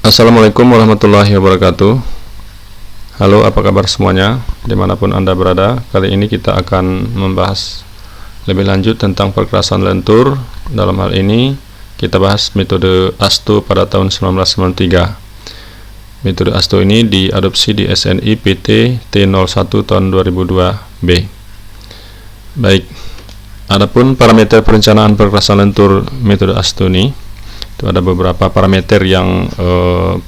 Assalamualaikum warahmatullahi wabarakatuh. Halo, apa kabar semuanya dimanapun Anda berada. Kali ini kita akan membahas lebih lanjut tentang perkerasan lentur. Dalam hal ini kita bahas metode ASTO pada tahun 1993. Metode ASTO ini diadopsi di SNI PT T01 tahun 2002B. Baik, adapun parameter perencanaan perkerasan lentur metode ASTO ini, itu ada beberapa parameter yang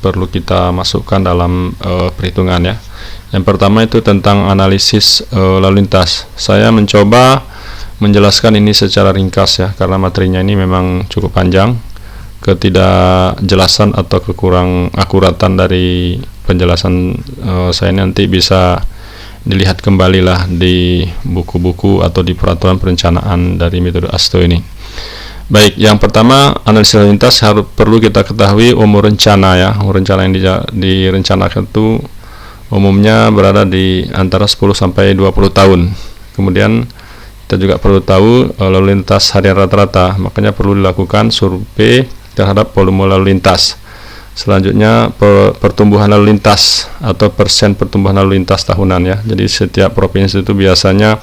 perlu kita masukkan dalam perhitungan ya. Yang pertama itu tentang analisis lalu lintas. Saya mencoba menjelaskan ini secara ringkas ya, karena materinya ini memang cukup panjang. Ketidakjelasan atau kekurang akuratan dari penjelasan saya nanti bisa dilihat kembali lah di buku-buku atau di peraturan perencanaan dari metode ASTO ini. Baik, yang pertama analisis lalu lintas perlu kita ketahui umur rencana ya. Umur rencana yang direncanakan itu umumnya berada di antara 10 sampai 20 tahun. Kemudian kita juga perlu tahu lalu lintas harian rata-rata, makanya perlu dilakukan survei terhadap volume lalu lintas. Selanjutnya pertumbuhan lalu lintas atau persen pertumbuhan lalu lintas tahunan ya. Jadi setiap provinsi itu biasanya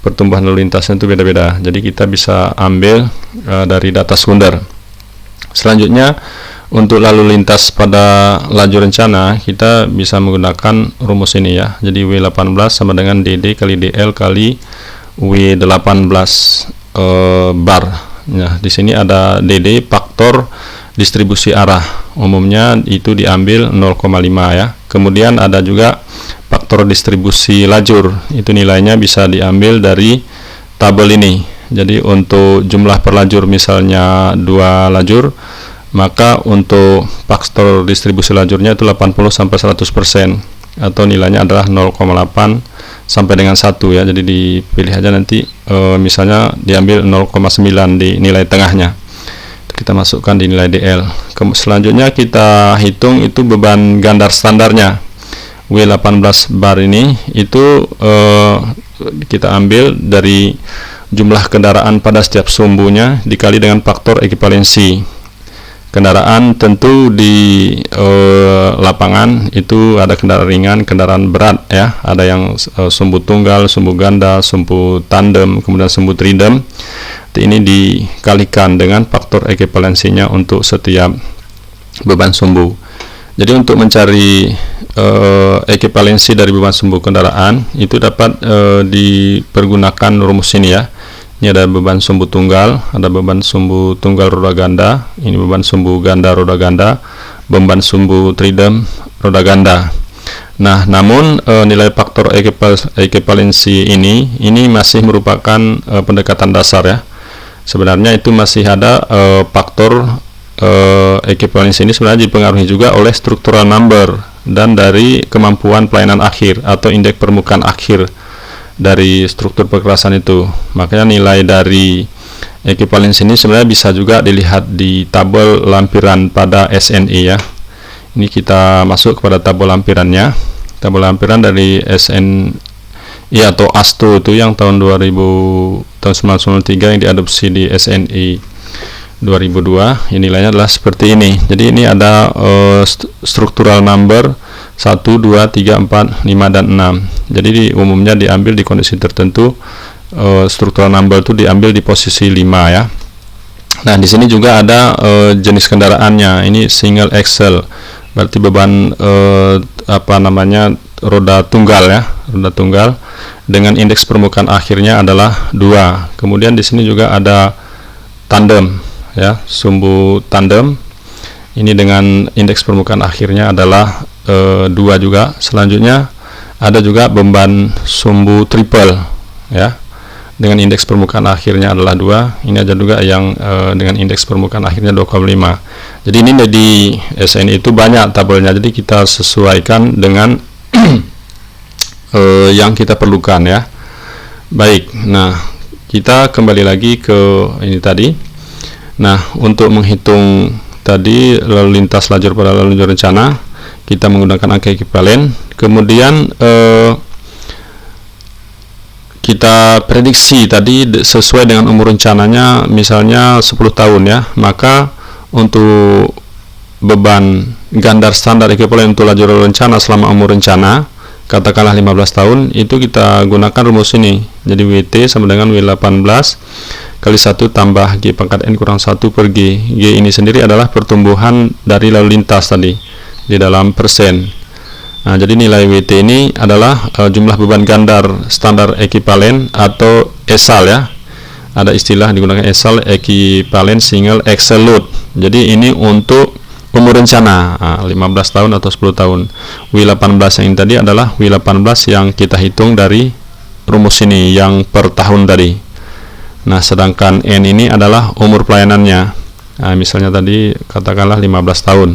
pertumbuhan lalu lintasnya itu beda-beda. Jadi kita bisa ambil dari data sekunder. Selanjutnya untuk lalu lintas pada lajur rencana kita bisa menggunakan rumus ini ya. Jadi W18 sama dengan DD kali DL kali W18 bar. Nah, di sini ada DD faktor distribusi arah. Umumnya itu diambil 0,5 ya. Kemudian ada juga faktor distribusi lajur, itu nilainya bisa diambil dari tabel ini. Jadi untuk jumlah per lajur misalnya 2 lajur, maka untuk faktor distribusi lajurnya itu 80 sampai 100% atau nilainya adalah 0,8 sampai dengan 1 ya. Jadi dipilih aja nanti misalnya diambil 0,9 di nilai tengahnya. Kita masukkan di nilai DL. Selanjutnya kita hitung itu beban gandar standarnya. W18 bar ini itu kita ambil dari jumlah kendaraan pada setiap sumbunya dikali dengan faktor ekivalensi. Kendaraan tentu di lapangan itu ada kendaraan ringan, kendaraan berat ya. Ada yang sumbu tunggal, sumbu ganda, sumbu tandem, kemudian sumbu tridem. Ini dikalikan dengan faktor ekivalensinya untuk setiap beban sumbu. Jadi untuk mencari ekivalensi dari beban sumbu kendaraan itu dapat dipergunakan rumus ini ya. Ini ada beban sumbu tunggal, ada beban sumbu tunggal roda ganda, ini beban sumbu ganda roda ganda, beban sumbu tridem roda ganda. Nah, namun nilai faktor ekivalensi ini masih merupakan pendekatan dasar ya. Sebenarnya itu masih ada faktor ekivalensi ini sebenarnya dipengaruhi juga oleh struktural number dan dari kemampuan pelayanan akhir atau indeks permukaan akhir dari struktur perkerasan itu. Makanya nilai dari ekivalensi ini sebenarnya bisa juga dilihat di tabel lampiran pada SNI ya. Ini kita masuk kepada tabel lampirannya. Tabel lampiran dari SNI atau ASTO itu yang tahun 1993 yang diadopsi di SNI 2002. Ini nilainya adalah seperti ini. Jadi ini ada struktural number 1, 2, 3, 4, 5, dan 6. Jadi umumnya diambil di kondisi tertentu. Struktural number itu diambil di posisi 5 ya. Nah, di sini juga ada jenis kendaraannya. Ini single axle. Berarti beban roda tunggal ya, roda tunggal dengan indeks permukaan akhirnya adalah 2. Kemudian di sini juga ada tandem ya, sumbu tandem ini dengan indeks permukaan akhirnya adalah 2 juga. Selanjutnya ada juga beban sumbu triple ya, dengan indeks permukaan akhirnya adalah 2. Ini ada juga yang dengan indeks permukaan akhirnya 2,5. Jadi ini di SNI itu banyak tabelnya, jadi kita sesuaikan dengan yang kita perlukan ya. Baik, nah kita kembali lagi ke ini tadi. Nah, untuk menghitung tadi lalu lintas lajur pada lajur rencana, kita menggunakan angka ekivalen. Kemudian kita prediksi tadi sesuai dengan umur rencananya misalnya 10 tahun ya, maka untuk beban gandar standar ekuivalen untuk laju rencana selama umur rencana, katakanlah 15 tahun, itu kita gunakan rumus ini. Jadi WT sama dengan W18 kali 1 tambah G pangkat N kurang 1 per G. G ini sendiri adalah pertumbuhan dari lalu lintas tadi di dalam persen. Nah, jadi nilai WT ini adalah jumlah beban gandar standar ekivalen atau ESAL ya. Ada istilah digunakan ESAL, ekivalen single axle load. Jadi ini untuk umur rencana 15 tahun atau 10 tahun. W18 yang ini tadi adalah W18 yang kita hitung dari rumus ini yang per tahun tadi. Nah, sedangkan N ini adalah umur pelayanannya. Nah, misalnya tadi katakanlah 15 tahun.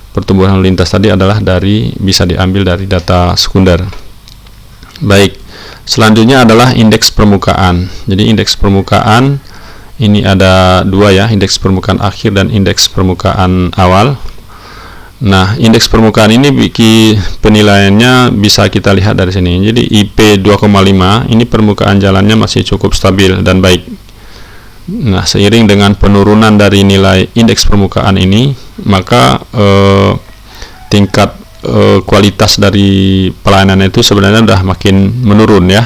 Pertumbuhan lintas tadi adalah bisa diambil dari data sekunder. Baik, selanjutnya adalah indeks permukaan. Jadi indeks permukaan ini ada dua ya, indeks permukaan akhir dan indeks permukaan awal. Nah, indeks permukaan ini penilaiannya bisa kita lihat dari sini. Jadi IP 2,5 ini permukaan jalannya masih cukup stabil dan baik. Nah, seiring dengan penurunan dari nilai indeks permukaan ini, maka tingkat kualitas dari pelayanan itu sebenarnya sudah makin menurun ya.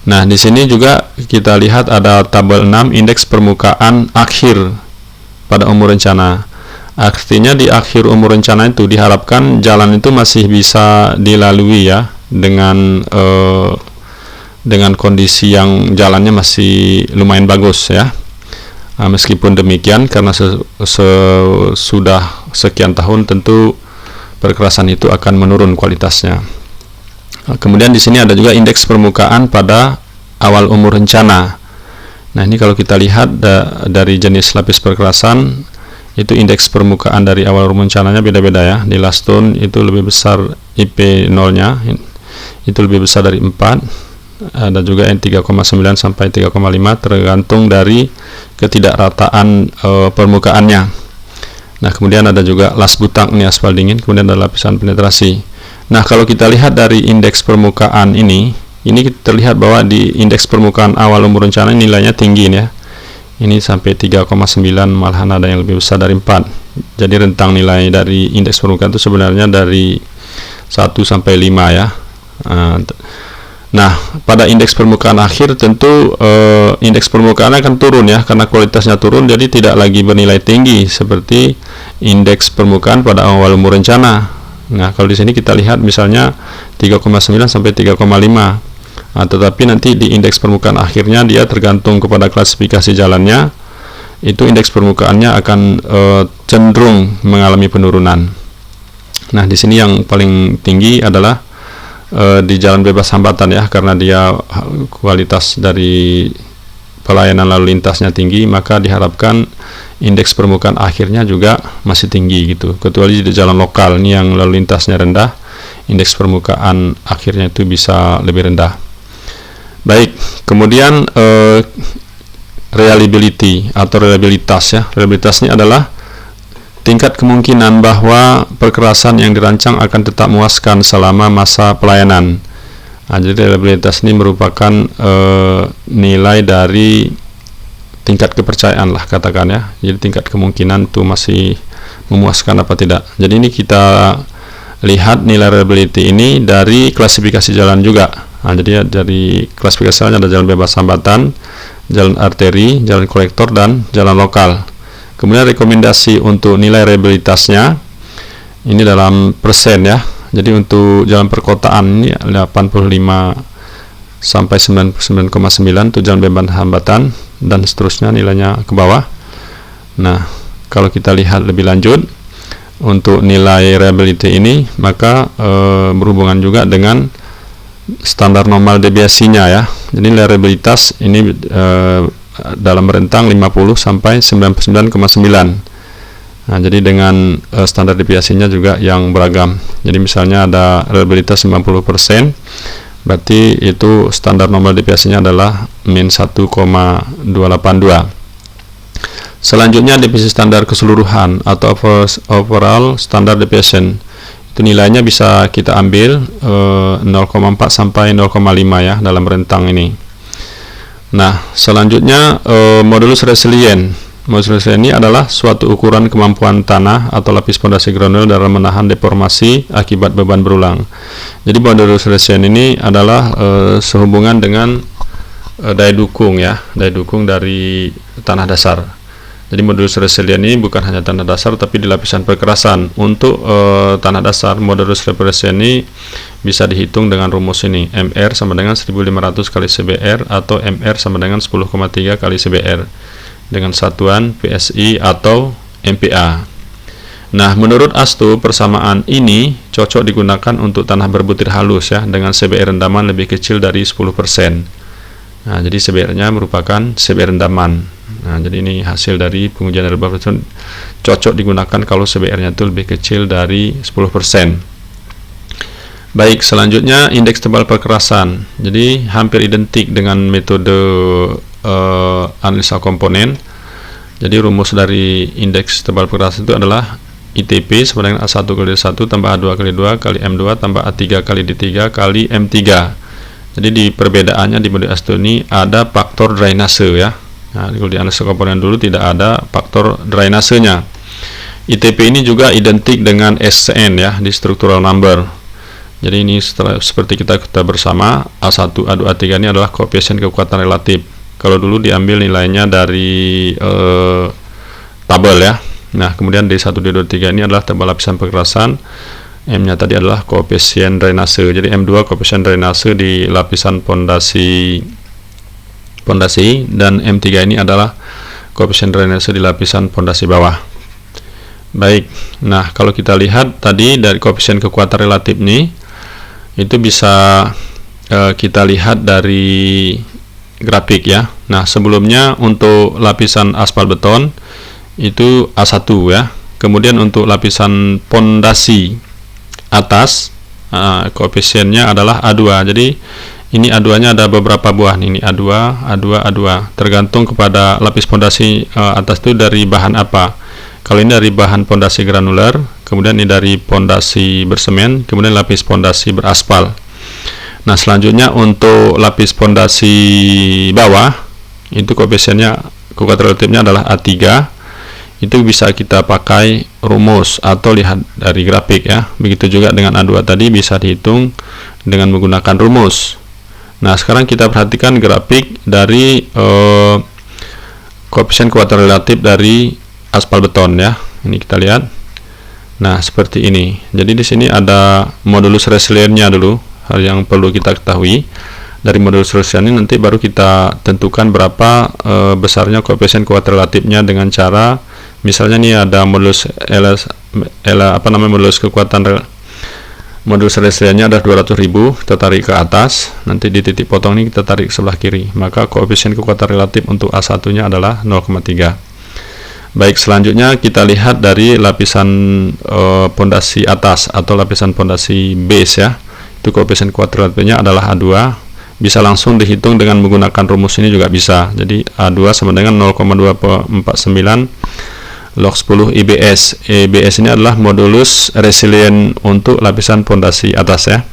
Nah, di sini juga kita lihat ada tabel 6 indeks permukaan akhir pada umur rencana. Artinya di akhir umur rencana itu diharapkan jalan itu masih bisa dilalui ya dengan kondisi yang jalannya masih lumayan bagus ya. Meskipun demikian, karena sudah sekian tahun tentu perkerasan itu akan menurun kualitasnya. Kemudian di sini ada juga indeks permukaan pada awal umur rencana. Nah, ini kalau kita lihat dari jenis lapis perkerasan, itu indeks permukaan dari awal umur rencananya beda-beda ya. Di Laston itu lebih besar IP 0-nya, itu lebih besar dari 4. Ada juga yang 3,9 sampai 3,5 tergantung dari ketidakrataan permukaannya. Nah, kemudian ada juga las butak nih, aspal dingin, kemudian ada lapisan penetrasi. Nah, kalau kita lihat dari indeks permukaan ini terlihat bahwa di indeks permukaan awal umur rencana nilainya tinggi ya. Ini sampai 3,9, malahan ada yang lebih besar dari 4. Jadi rentang nilai dari indeks permukaan itu sebenarnya dari 1 sampai 5 ya. Nah, pada indeks permukaan akhir tentu indeks permukaan akan turun ya, karena kualitasnya turun, jadi tidak lagi bernilai tinggi seperti indeks permukaan pada awal umur rencana. Nah, kalau di sini kita lihat misalnya 3,9 sampai 3,5. Nah, tetapi nanti di indeks permukaan akhirnya dia tergantung kepada klasifikasi jalannya, itu indeks permukaannya akan cenderung mengalami penurunan. Nah, di sini yang paling tinggi adalah di jalan bebas hambatan ya, karena dia kualitas dari pelayanan lalu lintasnya tinggi, maka diharapkan indeks permukaan akhirnya juga masih tinggi gitu. Kecuali di jalan lokal ini yang lalu lintasnya rendah, indeks permukaan akhirnya itu bisa lebih rendah. Baik, kemudian reliability atau reliabilitas ya. Reliabilitas ini adalah tingkat kemungkinan bahwa perkerasan yang dirancang akan tetap memuaskan selama masa pelayanan. Nah, jadi reliabilitas ini merupakan nilai dari tingkat kepercayaan lah katakan ya. Jadi tingkat kemungkinan itu masih memuaskan apa tidak. Jadi ini kita lihat nilai reliability ini dari klasifikasi jalan juga. Nah, jadi dari klasifikasi jalan ada jalan bebas hambatan, jalan arteri, jalan kolektor, dan jalan lokal. Kemudian rekomendasi untuk nilai reliabilitasnya ini dalam persen ya. Jadi untuk jalan perkotaan ini 85 sampai 99,9 itu jalan bebas hambatan dan seterusnya nilainya ke bawah. Nah, kalau kita lihat lebih lanjut untuk nilai reliability ini, maka berhubungan juga dengan standar normal deviasinya ya. Jadi nilai reliabilitas ini dalam rentang 50 sampai 99,9. Nah, jadi dengan standar deviasinya juga yang beragam. Jadi misalnya ada reliabilitas 90%, berarti itu standar normal deviasinya adalah min 1,282. Selanjutnya deviasi standar keseluruhan atau overall standard deviation. Itu nilainya bisa kita ambil 0,4 sampai 0,5 ya dalam rentang ini. Nah, selanjutnya modulus resilient. Modulus resiliensi ini adalah suatu ukuran kemampuan tanah atau lapis pondasi granuler dalam menahan deformasi akibat beban berulang. Jadi modulus resiliensi ini adalah sehubungan dengan daya dukung ya, daya dukung dari tanah dasar. Jadi modulus resilient ini bukan hanya tanah dasar tapi di lapisan perkerasan. Untuk tanah dasar, modulus resilient ini bisa dihitung dengan rumus ini, MR sama dengan 1500 kali CBR atau MR sama dengan 10,3 kali CBR dengan satuan PSI atau MPa. Nah, menurut Asto, persamaan ini cocok digunakan untuk tanah berbutir halus ya, dengan CBR rendaman lebih kecil dari 10%. Nah, jadi CBR-nya merupakan CBR rendaman. Nah, jadi ini hasil dari pengujian dari Bapak, cocok digunakan kalau CBR-nya itu lebih kecil dari 10%. Baik, selanjutnya indeks tebal perkerasan. Jadi hampir identik dengan metode analisa komponen. Jadi rumus dari indeks tebal perkerasan itu adalah ITP sama dengan A1 kali D1 tambah A2 kali 2 kali M2 tambah A3 kali D3 kali M3. Jadi di perbedaannya di model Asto ini ada faktor drainase ya. Nah, kalau di analisa komponen dulu tidak ada faktor drainasenya. ITP ini juga identik dengan SCN ya di structural number. Jadi ini seperti kita bersama, A1, A2, A3 ini adalah koefisien kekuatan relatif. Kalau dulu diambil nilainya dari tabel ya. Nah, kemudian D1, D2, D3 ini adalah tebal lapisan perkerasan. M-nya tadi adalah koefisien drainase. Jadi M2 koefisien drainase di lapisan pondasi dan M3 ini adalah koefisien drainase di lapisan pondasi bawah. Baik. Nah, kalau kita lihat tadi dari koefisien kekuatan relatif ini itu bisa kita lihat dari grafik ya. Nah, sebelumnya untuk lapisan aspal beton itu A1 ya. Kemudian untuk lapisan pondasi atas koefisiennya adalah A2. Jadi ini A2-nya ada beberapa buah nih. Ini A2, A2, A2. Tergantung kepada lapis pondasi atas itu dari bahan apa. Kalau ini dari bahan pondasi granuler, kemudian ini dari pondasi bersemen, kemudian lapis pondasi beraspal. Nah, selanjutnya untuk lapis pondasi bawah itu koefisiennya kekuatan relatifnya adalah A3. Itu bisa kita pakai rumus atau lihat dari grafik ya. Begitu juga dengan A2 tadi bisa dihitung dengan menggunakan rumus. Nah, sekarang kita perhatikan grafik dari koefisien kekuatan relatif dari aspal beton ya. Ini kita lihat. Nah, seperti ini. Jadi di sini ada modulus resiliennya dulu, hal yang perlu kita ketahui. Dari modulus resilien ini nanti baru kita tentukan berapa besarnya koefisien kekuatan relatifnya dengan cara misalnya nih ada modulus modulus kekuatan modulus resiliennya ada 200.000, kita tarik ke atas, nanti di titik potong ini kita tarik sebelah kiri, maka koefisien kekuatan relatif untuk A1 nya adalah 0,3. Baik, selanjutnya kita lihat dari lapisan pondasi atas atau lapisan pondasi base ya. Itu koefisien kekuatan relatifnya adalah A2. Bisa langsung dihitung dengan menggunakan rumus ini juga bisa. Jadi A2 sama dengan 0,249 log 10 IBS. IBS ini adalah modulus resilient untuk lapisan pondasi atas ya.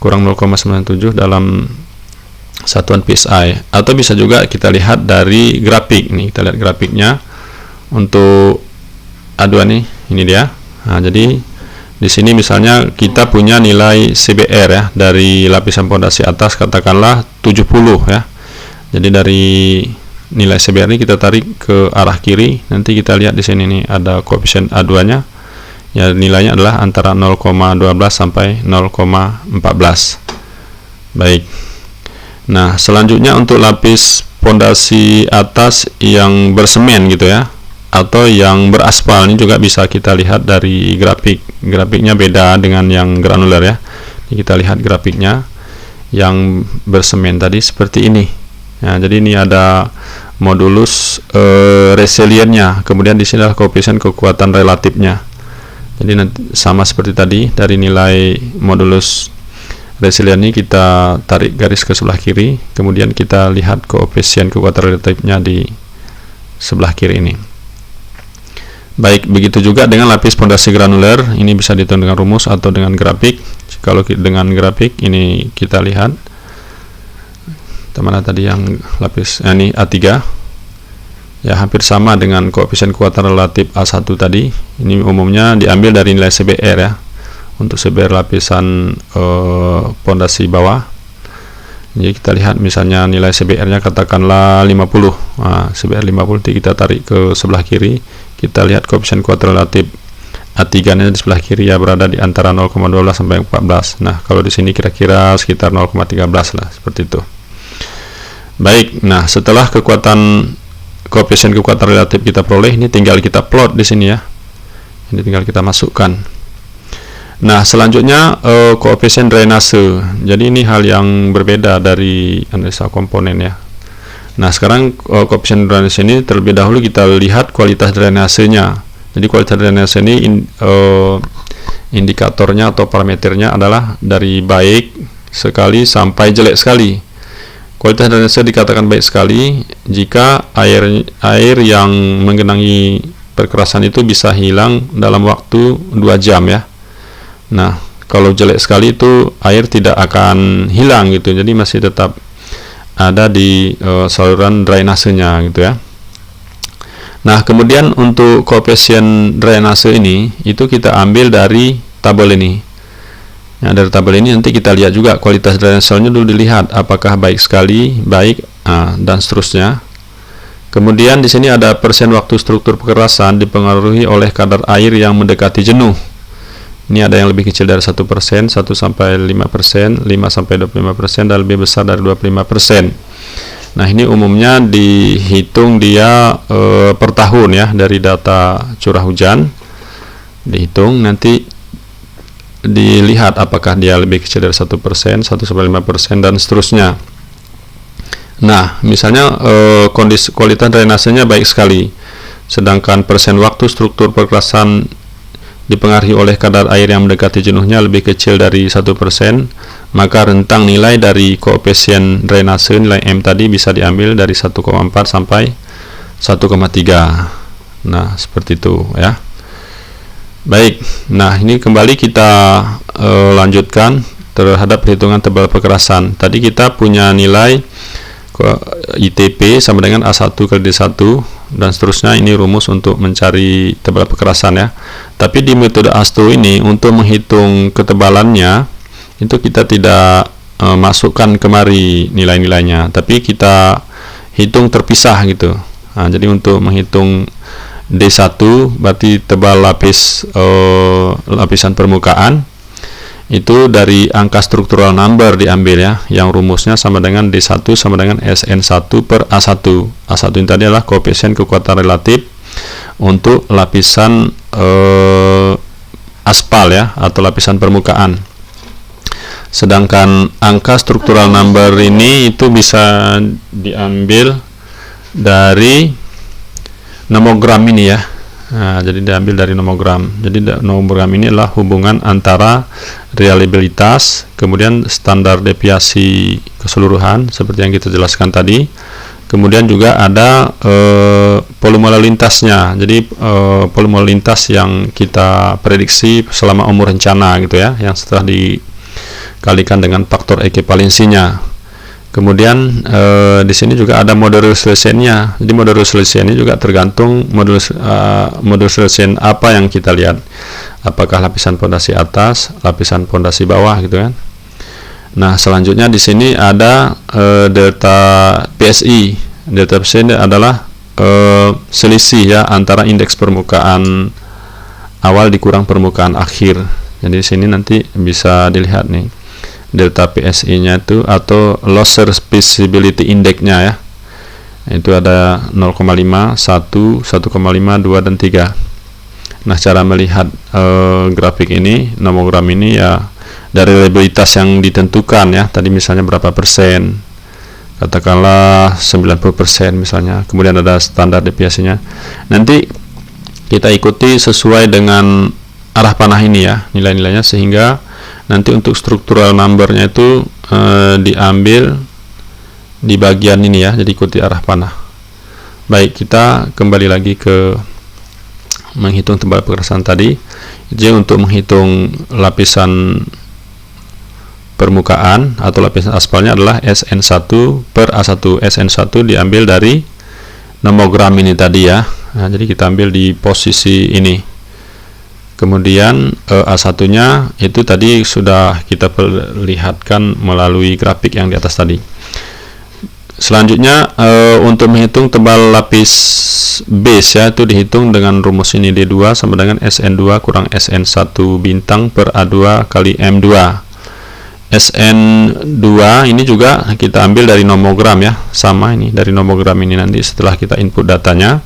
Kurang 0,97 dalam satuan PSI. Atau bisa juga kita lihat dari grafik nih. Kita lihat grafiknya untuk A2 nih. Ini dia. Nah, jadi di sini misalnya kita punya nilai CBR ya dari lapisan pondasi atas katakanlah 70 ya. Jadi dari nilai CBR ini kita tarik ke arah kiri, nanti kita lihat di sini nih ada koefisien A2-nya. Ya, nilainya adalah antara 0,12 sampai 0,14. Baik. Nah, selanjutnya untuk lapis pondasi atas yang bersemen gitu ya, atau yang beraspal ini juga bisa kita lihat dari grafik. Grafiknya beda dengan yang granuler ya. Ini kita lihat grafiknya yang bersemen tadi seperti ini. Nah, jadi ini ada modulus resiliennya, kemudian di sini adalah koefisien kekuatan relatifnya. Jadi nanti sama seperti tadi, dari nilai modulus resilient ini kita tarik garis ke sebelah kiri, kemudian kita lihat koefisien kekuatan relatifnya di sebelah kiri ini. Baik, begitu juga dengan lapis pondasi granuler, ini bisa dihitung dengan rumus atau dengan grafik. Kalau dengan grafik ini kita lihat mana tadi yang lapis ini A3. ya hampir sama dengan koefisien kekuatan relatif A1 tadi. Ini umumnya diambil dari nilai CBR ya, untuk CBR lapisan pondasi bawah. Jadi kita lihat misalnya nilai CBR-nya katakanlah 50. Nah, CBR 50 kita tarik ke sebelah kiri. Kita lihat koefisien kekuatan relatif A3-nya di sebelah kiri ya, berada di antara 0,12 sampai 14. Nah, kalau di sini kira-kira sekitar 0,13 lah, seperti itu. Baik, nah setelah koefisien kekuatan relatif kita peroleh, ini tinggal kita plot di sini ya. Ini tinggal kita masukkan. Nah, selanjutnya koefisien drainase. Jadi ini hal yang berbeda dari analisa komponen ya. Nah, sekarang koefisien drainase ini terlebih dahulu kita lihat kualitas drainasenya. Jadi kualitas drainase ini indikatornya atau parameternya adalah dari baik sekali sampai jelek sekali. Kualitas drainase dikatakan baik sekali jika air yang menggenangi perkerasan itu bisa hilang dalam waktu 2 jam ya. Nah, kalau jelek sekali itu air tidak akan hilang gitu, jadi masih tetap ada di saluran drainasenya gitu ya. Nah, kemudian untuk koefisien drainase ini itu kita ambil dari tabel ini. Nah, dari tabel ini nanti kita lihat juga kualitas drainasenya dulu dilihat apakah baik sekali, baik, dan seterusnya. Kemudian di sini ada persen waktu struktur perkerasan dipengaruhi oleh kadar air yang mendekati jenuh. Ini ada yang lebih kecil dari 1%, 1 sampai 5%, 5 sampai 25%, dan lebih besar dari 25%. Nah, ini umumnya dihitung dia per tahun ya, dari data curah hujan. Dihitung, nanti dilihat apakah dia lebih kecil dari 1%, 1 sampai 5%, dan seterusnya. Nah, misalnya kualitas drainasenya baik sekali, sedangkan persen waktu struktur perkerasan dipengaruhi oleh kadar air yang mendekati jenuhnya lebih kecil dari 1%, maka rentang nilai dari koefisien drainase, nilai M tadi, bisa diambil dari 1,4 sampai 1,3. Nah, seperti itu ya. Baik, nah ini kembali kita lanjutkan terhadap perhitungan tebal perkerasan. Tadi kita punya nilai ITP sama dengan A1 kali D1 dan seterusnya. Ini rumus untuk mencari tebal perkerasan ya. Tapi di metode ASTO ini untuk menghitung ketebalannya itu kita tidak masukkan kemari nilai-nilainya, tapi kita hitung terpisah gitu. Nah, jadi untuk menghitung D1 berarti tebal lapisan permukaan, itu dari angka struktural number diambil ya, yang rumusnya sama dengan D1 sama dengan SN1 per A1. A1 ini tadi adalah koefisien kekuatan relatif untuk lapisan aspal ya, atau lapisan permukaan. Sedangkan angka struktural number ini itu bisa diambil dari nomogram ini ya. Nah, jadi diambil dari nomogram. Jadi nomogram ini adalah hubungan antara reliabilitas, kemudian standar deviasi keseluruhan seperti yang kita jelaskan tadi. Kemudian juga ada volume lalu lintasnya. Jadi volume lalu lintas yang kita prediksi selama umur rencana gitu ya, yang setelah dikalikan dengan faktor ekivalensinya. Kemudian di sini juga ada model resolusinya. Jadi model resolusinya juga tergantung model resolusi apa yang kita lihat. Apakah lapisan pondasi atas, lapisan pondasi bawah gitu kan. Nah, selanjutnya di sini ada delta PSI. Delta PSI adalah selisih ya antara indeks permukaan awal dikurang permukaan akhir. Jadi di sini nanti bisa dilihat nih delta PSI-nya itu, atau loss visibility index-nya ya. Itu ada 0,5, 1, 1,5, 2 dan 3. Nah, cara melihat grafik ini, nomogram ini ya dari reliabilitas yang ditentukan ya. Tadi misalnya berapa persen, katakanlah 90% misalnya. Kemudian ada standar deviasinya. Nanti kita ikuti sesuai dengan arah panah ini ya, nilai-nilainya, sehingga nanti untuk struktural number-nya itu diambil di bagian ini ya, jadi ikuti arah panah. Baik, kita kembali lagi ke menghitung tebal perkerasan tadi. Jadi untuk menghitung lapisan permukaan atau lapisan aspalnya adalah SN1 per A1. SN1 diambil dari nomogram ini tadi ya. Nah, jadi kita ambil di posisi ini. Kemudian A1-nya itu tadi sudah kita perlihatkan melalui grafik yang di atas tadi. Selanjutnya untuk menghitung tebal lapis base ya, itu dihitung dengan rumus ini, D2 sama dengan SN2 kurang SN1 bintang per A2 kali M2. SN2 ini juga kita ambil dari nomogram ya, sama ini dari nomogram ini nanti setelah kita input datanya.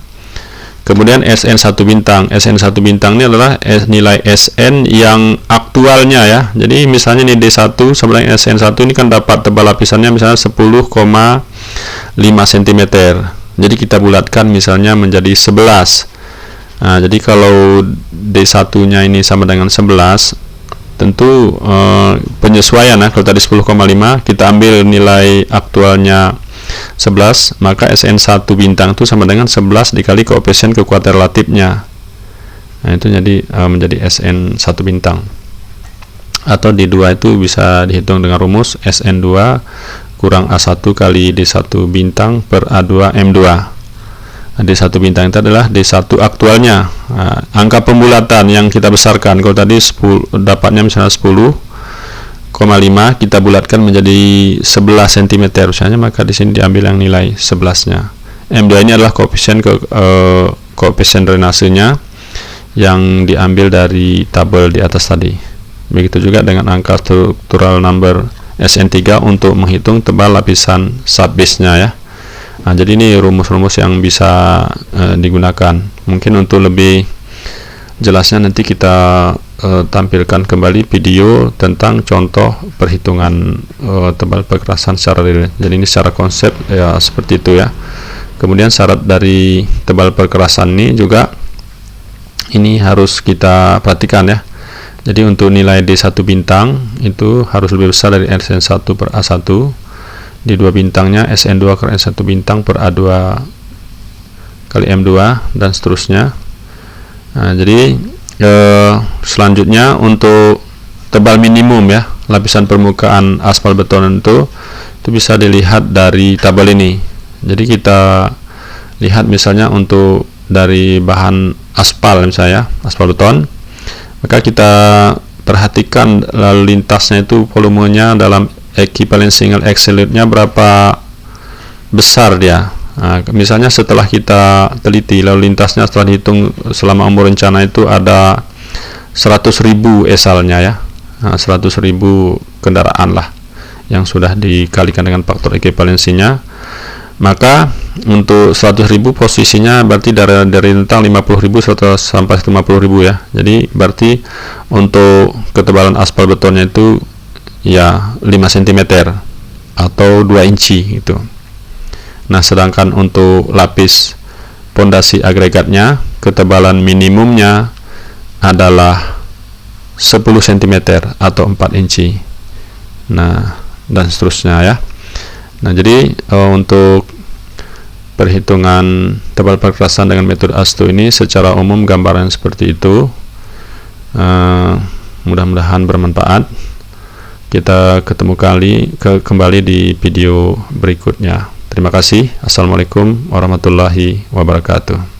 Kemudian SN1 bintang, SN1 bintang ini adalah nilai SN yang aktualnya ya. Jadi misalnya ini D1 sama dengan SN1 ini kan dapat tebal lapisannya misalnya 10,5 cm. Jadi kita bulatkan misalnya menjadi 11. Nah, jadi kalau D1-nya ini sama dengan 11, tentu penyesuaian ya. Kalau tadi 10,5 kita ambil nilai aktualnya 11, maka SN1 bintang itu sama dengan 11 dikali koefisien kekuatan relatifnya. Nah, itu jadi menjadi SN1 bintang. Atau D2 itu bisa dihitung dengan rumus SN2 kurang A1 kali D1 bintang per A2 M2. Nah, D1 bintang itu adalah D1 aktualnya. Nah, angka pembulatan yang kita besarkan, kalau tadi 10, dapatnya misalnya 10,5, kita bulatkan menjadi 11 cm misalnya, maka di sini diambil yang nilai 11-nya. M2 ini adalah koefisien koefisien drainasenya yang diambil dari tabel di atas tadi. Begitu juga dengan angka structural number SN3 untuk menghitung tebal lapisan subbase-nya ya. Nah, jadi ini rumus-rumus yang bisa digunakan. Mungkin untuk lebih jelasnya nanti kita tampilkan kembali video tentang contoh perhitungan tebal perkerasan secara real. Jadi ini secara konsep ya seperti itu ya. Kemudian syarat dari tebal perkerasan ini juga ini harus kita perhatikan ya. Jadi untuk nilai D1 bintang itu harus lebih besar dari SN1 per A1. D2 bintangnya SN2 per S1 bintang per A2 kali M2 dan seterusnya. Nah, jadi selanjutnya untuk tebal minimum ya, lapisan permukaan aspal beton itu bisa dilihat dari tabel ini. Jadi kita lihat misalnya untuk dari bahan aspal misalnya, aspal beton, maka kita perhatikan lalu lintasnya itu volumenya dalam equivalent single axle-nya berapa besar dia. Nah, misalnya setelah kita teliti lalu lintasnya setelah dihitung selama umur rencana itu ada 100.000 esalnya ya. Nah, 100.000 kendaraan lah yang sudah dikalikan dengan faktor ekivalensinya. Maka untuk 100.000 posisinya berarti dari rentang 50.000 sampai 50.000 ya. Jadi berarti untuk ketebalan aspal betonnya itu ya 5 cm atau 2 inci gitu. Nah, sedangkan untuk lapis pondasi agregatnya ketebalan minimumnya adalah 10 cm atau 4 inci. Nah, dan seterusnya ya. Nah, jadi untuk perhitungan tebal perkerasan dengan metode ASTO ini secara umum gambaran seperti itu. Mudah-mudahan bermanfaat. Kita ketemu kembali di video berikutnya. Terima kasih. Assalamualaikum warahmatullahi wabarakatuh.